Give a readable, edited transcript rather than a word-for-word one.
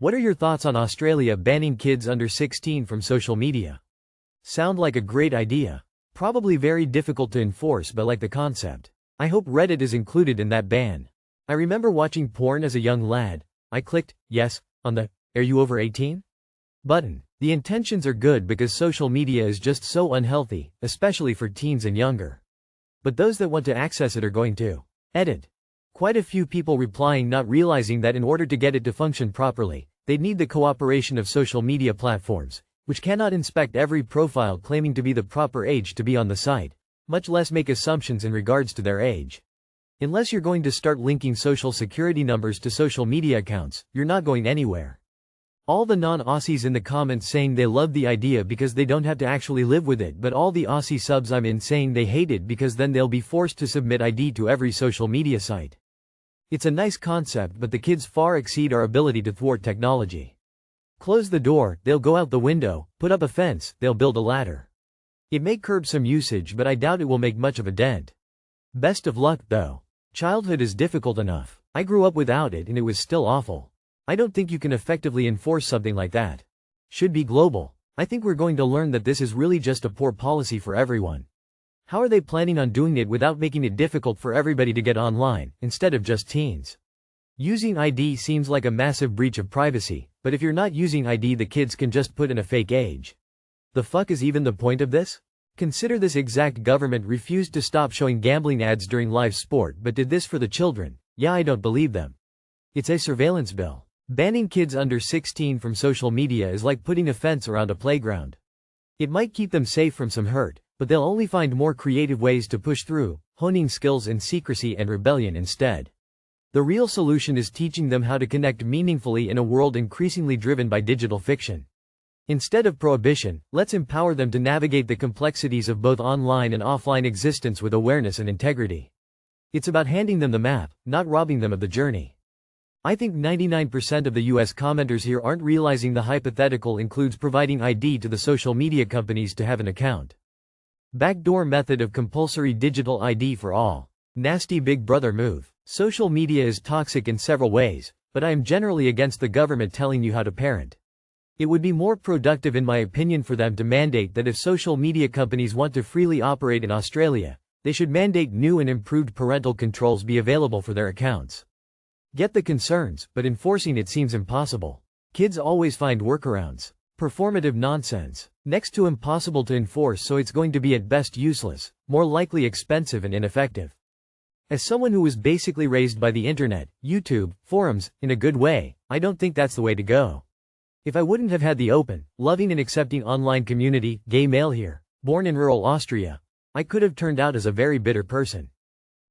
What are your thoughts on Australia banning kids under 16 from social media? Sound like a great idea. Probably very difficult to enforce, but like the concept. I hope Reddit is included in that ban. I remember watching porn as a young lad. I clicked, yes, on the, "Are you over 18?" button. The intentions are good because social media is just so unhealthy, especially for teens and younger. But those that want to access it are going to edit. Quite a few people replying, not realizing that in order to get it to function properly, they'd need the cooperation of social media platforms, which cannot inspect every profile claiming to be the proper age to be on the site, much less make assumptions in regards to their age. Unless you're going to start linking social security numbers to social media accounts, you're not going anywhere. All the non-Aussies in the comments saying they love the idea because they don't have to actually live with it, but all the Aussie subs I'm in saying they hate it because then they'll be forced to submit ID to every social media site. It's a nice concept, but the kids far exceed our ability to thwart technology. Close the door, they'll go out the window; put up a fence, they'll build a ladder. It may curb some usage, but I doubt it will make much of a dent. Best of luck, though. Childhood is difficult enough. I grew up without it and it was still awful. I don't think you can effectively enforce something like that. Should be global. I think we're going to learn that this is really just a poor policy for everyone. How are they planning on doing it without making it difficult for everybody to get online, instead of just teens? Using ID seems like a massive breach of privacy, but if you're not using ID, the kids can just put in a fake age. The fuck is even the point of this? Consider this exact government refused to stop showing gambling ads during live sport but did this for the children. Yeah, I don't believe them. It's a surveillance bill. Banning kids under 16 from social media is like putting a fence around a playground. It might keep them safe from some hurt, but they'll only find more creative ways to push through, honing skills in secrecy and rebellion instead. The real solution is teaching them how to connect meaningfully in a world increasingly driven by digital fiction. Instead of prohibition, let's empower them to navigate the complexities of both online and offline existence with awareness and integrity. It's about handing them the map, not robbing them of the journey. I think 99% of the US commenters here aren't realizing the hypothetical includes providing ID to the social media companies to have an account. Backdoor method of compulsory digital ID for all. Nasty Big Brother move. Social media is toxic in several ways, but I am generally against the government telling you how to parent. It would be more productive in my opinion for them to mandate that if social media companies want to freely operate in Australia, they should mandate new and improved parental controls be available for their accounts. Get the concerns, but enforcing it seems impossible. Kids always find workarounds. Performative nonsense. Next to impossible to enforce, so it's going to be at best useless, more likely expensive and ineffective. As someone who was basically raised by the internet, YouTube, forums, in a good way, I don't think that's the way to go. If I wouldn't have had the open, loving and accepting online community, gay male here, born in rural Austria, I could have turned out as a very bitter person.